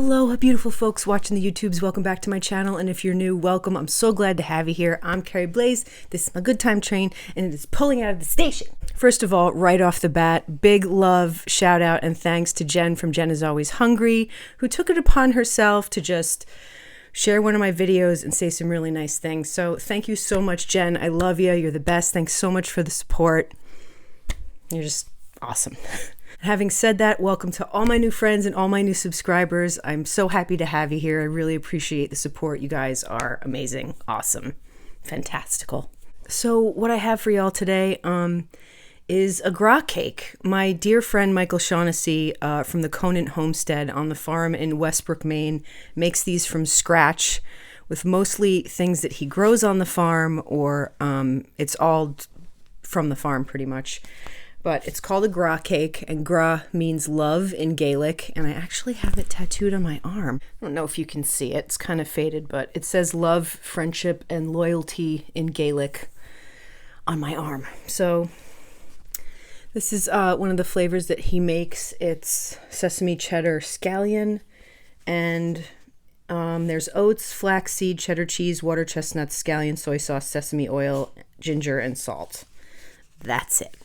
Hello, beautiful folks watching the YouTubes. Welcome back to my channel. And if you're new, welcome. I'm so glad to have you here. I'm Carrie Blaze. This is my good time train, and it is pulling out of the station. First of all, right off the bat, big love, shout out, and thanks to Jen from Jen is Always Hungry, who took it upon herself to just share one of my videos and say some really nice things. So thank you so much, Jen. I love you. You're the best. Thanks so much for the support. You're just awesome. Having said that, welcome to all my new friends and all my new subscribers. I'm so happy to have you here. I really appreciate the support. You guys are amazing, awesome, fantastical. So what I have for y'all today is a Agra cake. My dear friend Michael Shaughnessy from the Conant Homestead on the farm in Westbrook, Maine, makes these from scratch with mostly things that he grows on the farm, or it's all from the farm pretty much. But it's called a Gra cake, and Gra means love in Gaelic, and I actually have it tattooed on my arm. I don't know if you can see it, it's kind of faded, but it says love, friendship, and loyalty in Gaelic on my arm. So this is one of the flavors that he makes. It's sesame cheddar scallion, and there's oats, flaxseed, cheddar cheese, water chestnuts, scallion, soy sauce, sesame oil, ginger, and salt. That's it.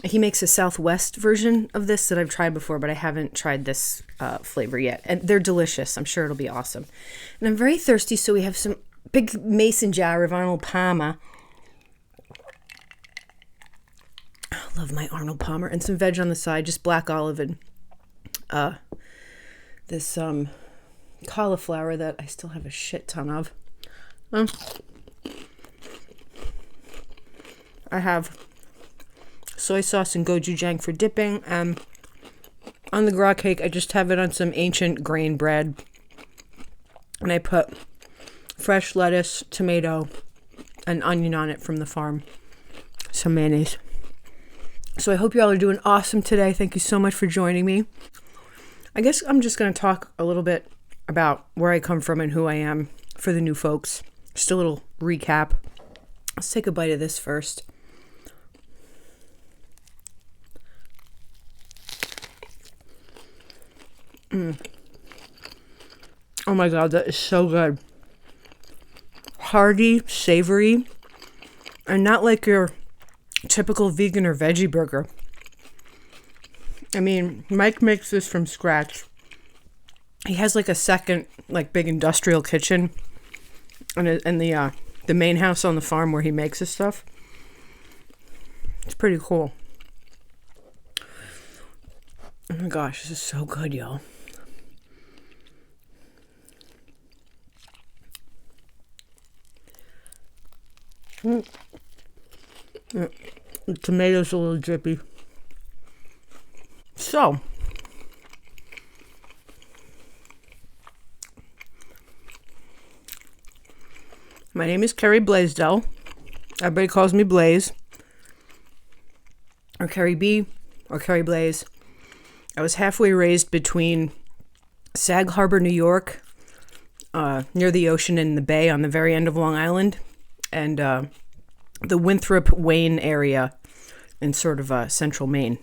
He makes a Southwest version of this that I've tried before, but I haven't tried this flavor yet. And they're delicious. I'm sure it'll be awesome. And I'm very thirsty, so we have some big mason jar of Arnold Palmer. I love my Arnold Palmer. And some veg on the side, just black olive and this cauliflower that I still have a shit ton of. I have soy sauce and gochujang for dipping. On the Gra cake, I just have it on some ancient grain bread. And I put fresh lettuce, tomato, and onion on it from the farm. Some mayonnaise. So I hope you all are doing awesome today. Thank you so much for joining me. I guess I'm just going to talk a little bit about where I come from and who I am for the new folks. Just a little recap. Let's take a bite of this first. Oh my god, that is so good. Hearty, savory, and not like your typical vegan or veggie burger. I mean, Mike makes this from scratch. He has like a second, like, big industrial kitchen and the main house on the farm where he makes his stuff. It's pretty cool. Oh my gosh, this is so good, y'all. The tomatoes a little drippy. So, my name is Carrie Blaisdell. Everybody calls me Blaze, or Carrie B, or Carrie Blaze. I was halfway raised between Sag Harbor, New York, near the ocean and the bay on the very end of Long Island, and the Winthrop, Wayne area in sort of central Maine.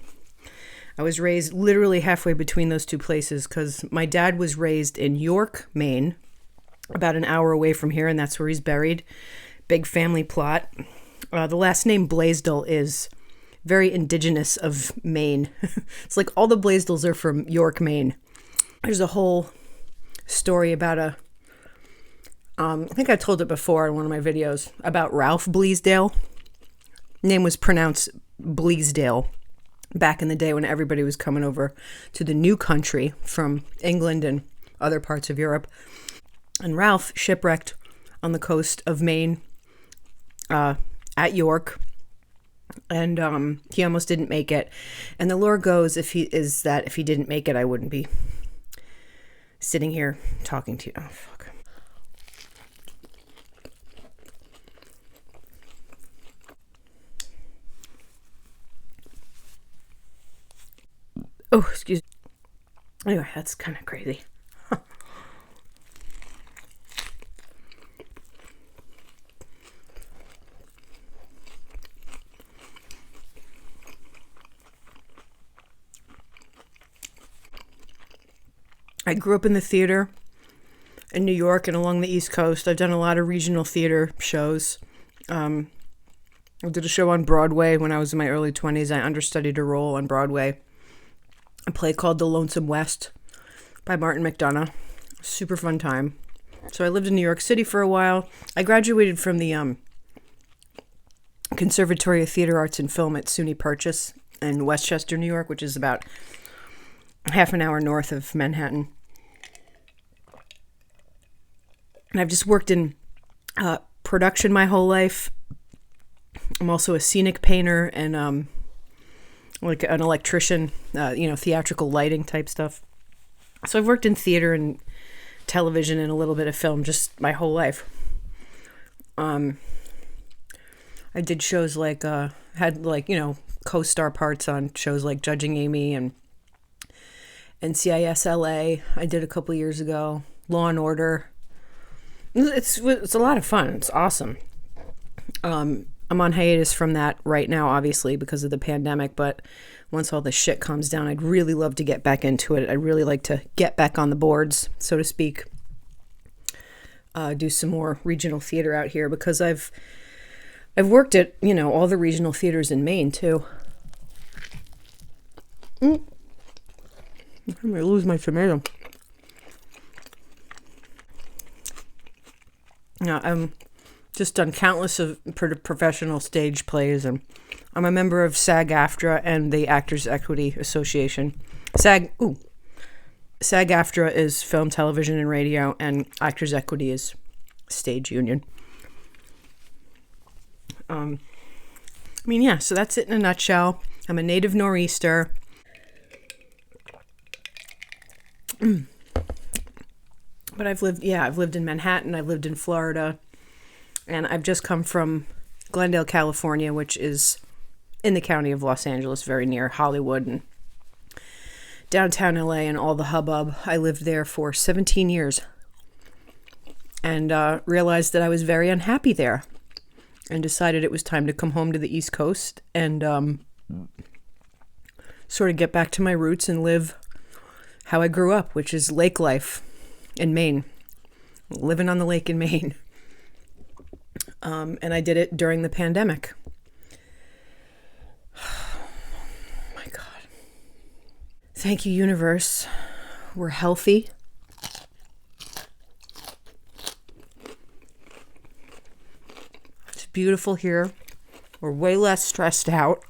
I was raised literally halfway between those two places because my dad was raised in York, Maine, about an hour away from here, and that's where he's buried. Big family plot. The last name Blaisdell is very indigenous of Maine. It's like all the Blaisdells are from York, Maine. There's a whole story about I think I told it before in one of my videos about Ralph Bleasdale. Name was pronounced Bleasdale back in the day when everybody was coming over to the new country from England and other parts of Europe. And Ralph shipwrecked on the coast of Maine at York. And he almost didn't make it. And the lore goes if he didn't make it, I wouldn't be sitting here talking to you. Oh, fuck. Oh, excuse me. Anyway, that's kind of crazy. I grew up in the theater in New York and along the East Coast. I've done a lot of regional theater shows. I did a show on Broadway when I was in my early 20s. I understudied a role on Broadway, a play called The Lonesome West by Martin McDonough. Super fun time. So I lived in New York City for a while. I graduated from the Conservatory of Theater Arts and Film at SUNY Purchase in Westchester, New York, which is about half an hour north of Manhattan. And I've just worked in production my whole life. I'm also a scenic painter and like an electrician, theatrical lighting type stuff. So I've worked in theater and television and a little bit of film just my whole life. I did shows like, co-star parts on shows like Judging Amy and NCIS LA. I did a couple years ago. Law and Order. It's a lot of fun. It's awesome. I'm on hiatus from that right now, obviously, because of the pandemic, but once all the shit calms down, I'd really love to get back into it. I'd really like to get back on the boards, so to speak. Do some more regional theater out here because I've worked at, all the regional theaters in Maine, too. I'm going to lose my tomato. I'm just done countless of professional stage plays, and I'm a member of SAG-AFTRA and the Actors Equity Association. SAG-AFTRA is film, television, and radio, and Actors Equity is stage union. So that's it in a nutshell. I'm a native nor'easter. But I've lived in Manhattan, I've lived in Florida, and I've just come from Glendale, California, which is in the county of Los Angeles, very near Hollywood and downtown LA and all the hubbub. I lived there for 17 years and realized that I was very unhappy there and decided it was time to come home to the East Coast and sort of get back to my roots and live how I grew up, which is lake life in Maine, living on the lake in Maine. And I did it during the pandemic. Oh my God. Thank you, universe. We're healthy. It's beautiful here. We're way less stressed out.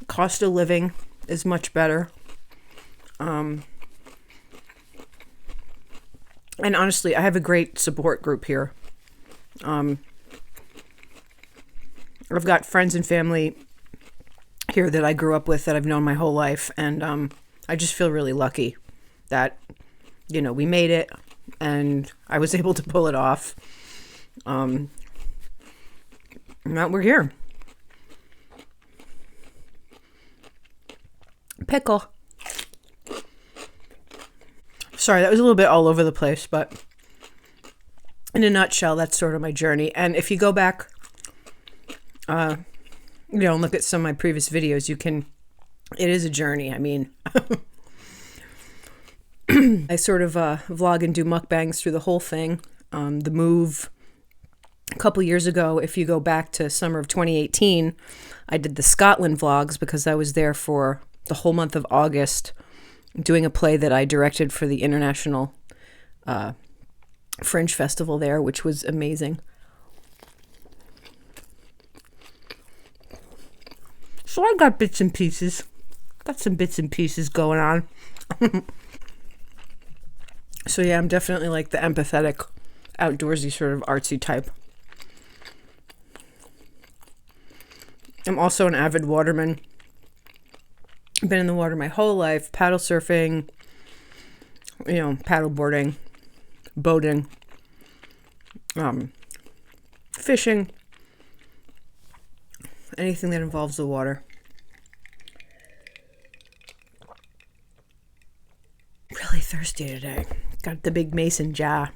Cost of living is much better. And honestly, I have a great support group here. I've got friends and family here that I grew up with that I've known my whole life. And I just feel really lucky that, we made it and I was able to pull it off. Now we're here. Pickle. Sorry, that was a little bit all over the place, but in a nutshell, that's sort of my journey. And if you go back, and look at some of my previous videos, it is a journey. I mean, I sort of vlog and do mukbangs through the whole thing. The move a couple years ago, if you go back to summer of 2018, I did the Scotland vlogs because I was there for the whole month of August doing a play that I directed for the International Fringe Festival there, which was amazing. So I got bits and pieces. Got some bits and pieces going on. So yeah, I'm definitely like the empathetic, outdoorsy sort of artsy type. I'm also an avid waterman. I've been in the water my whole life, paddle surfing, paddle boarding, boating, fishing, anything that involves the water. Really thirsty today. Got the big mason jar.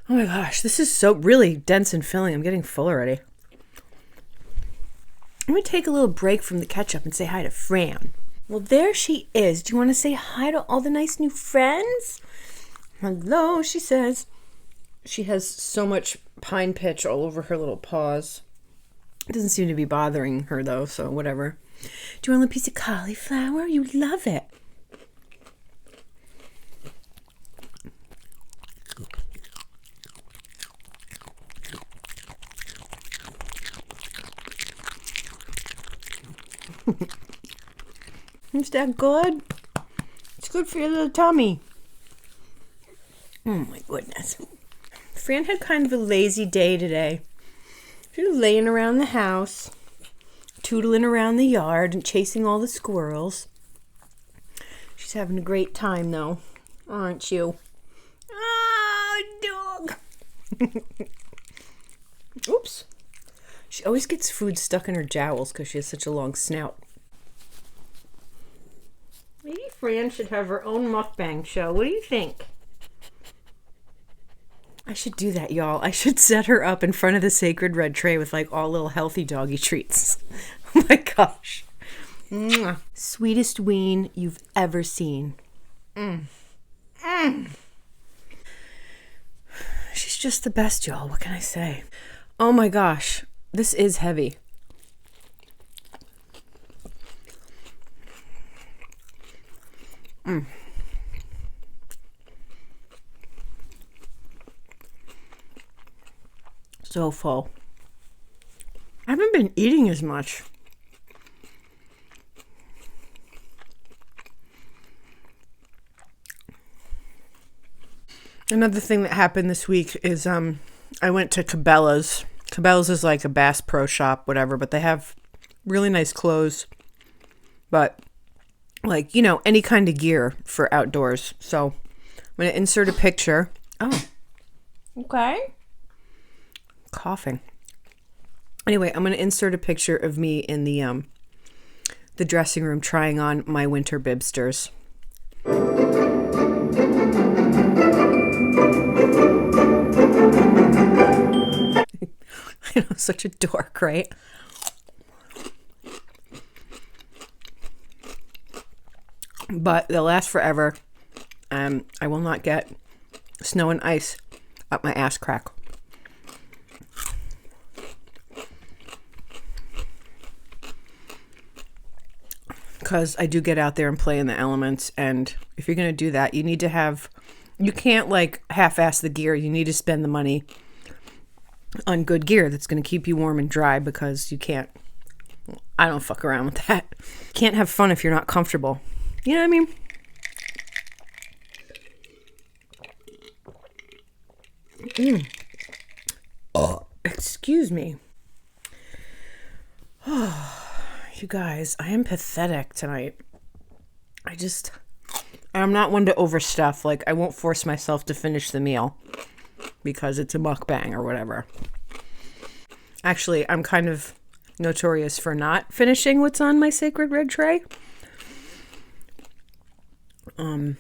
Oh my gosh, this is so really dense and filling. I'm getting full already. I'm going to take a little break from the ketchup and say hi to Fran. Well, there she is. Do you want to say hi to all the nice new friends? Hello, she says. She has so much pine pitch all over her little paws. It doesn't seem to be bothering her, though, so whatever. Do you want a piece of cauliflower? You love it. Is that good? It's good for your little tummy. Oh my goodness. Fran had kind of a lazy day today. She was laying around the house, tootling around the yard and chasing all the squirrels. She's having a great time though, aren't you? Oh, dog. Oops. She always gets food stuck in her jowls because she has such a long snout. Maybe Fran should have her own mukbang show. What do you think? I should do that, y'all. I should set her up in front of the sacred red tray with like all little healthy doggy treats. Oh my gosh. Mwah. Sweetest ween you've ever seen. She's just the best, y'all. What can I say? Oh my gosh. This is heavy. So full. I haven't been eating as much. Another thing that happened this week is I went to Cabela's. Cabela's is like a Bass Pro Shop, whatever, but they have really nice clothes. But like, you know, any kind of gear for outdoors. So I'm going to insert a picture. Oh, okay. Coughing. Anyway, I'm going to insert a picture of me in the dressing room trying on my winter bibsters. I know, such a dork, right? But they'll last forever. I will not get snow and ice up my ass crack. Because I do get out there and play in the elements, and if you're going to do that, you can't like half-ass the gear. You need to spend the money on good gear that's going to keep you warm and dry, because I don't fuck around with that. Can't have fun if you're not comfortable. You know what I mean? Excuse me. You guys, I am pathetic tonight. I'm not one to overstuff. Like, I won't force myself to finish the meal because it's a mukbang or whatever. Actually, I'm kind of notorious for not finishing what's on my sacred red tray. You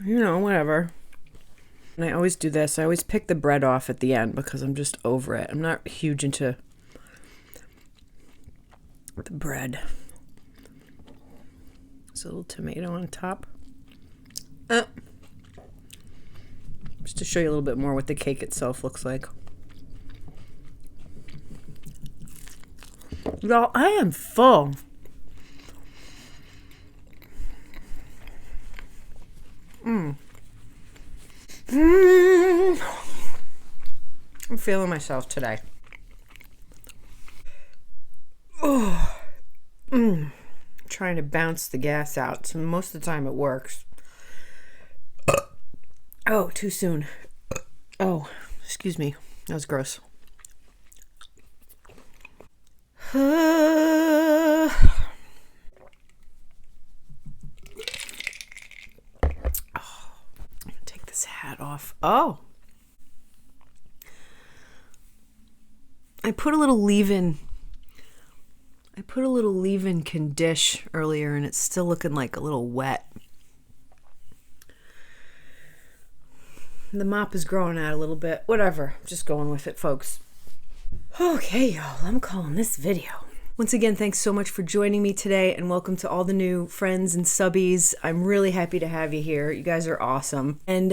know, whatever. And I always do this. I always pick the bread off at the end because I'm just over it. I'm not huge into the bread. There's a little tomato on top. Just to show you a little bit more what the cake itself looks like. Y'all, I am full. I'm feeling myself today. Trying to bounce the gas out. So most of the time it works. Oh, too soon. Oh, excuse me. That was gross. Take this hat off. Oh. I put a little leave-in condish earlier, and it's still looking like a little wet. The mop is growing out a little bit. Whatever. Just going with it, folks. Okay, y'all. I'm calling this video. Once again, thanks so much for joining me today, and welcome to all the new friends and subbies. I'm really happy to have you here. You guys are awesome. And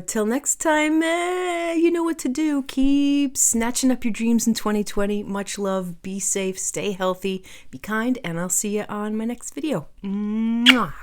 till next time, you know what to do. Keep snatching up your dreams in 2020. Much love. Be safe. Stay healthy. Be kind. And I'll see you on my next video. Mwah.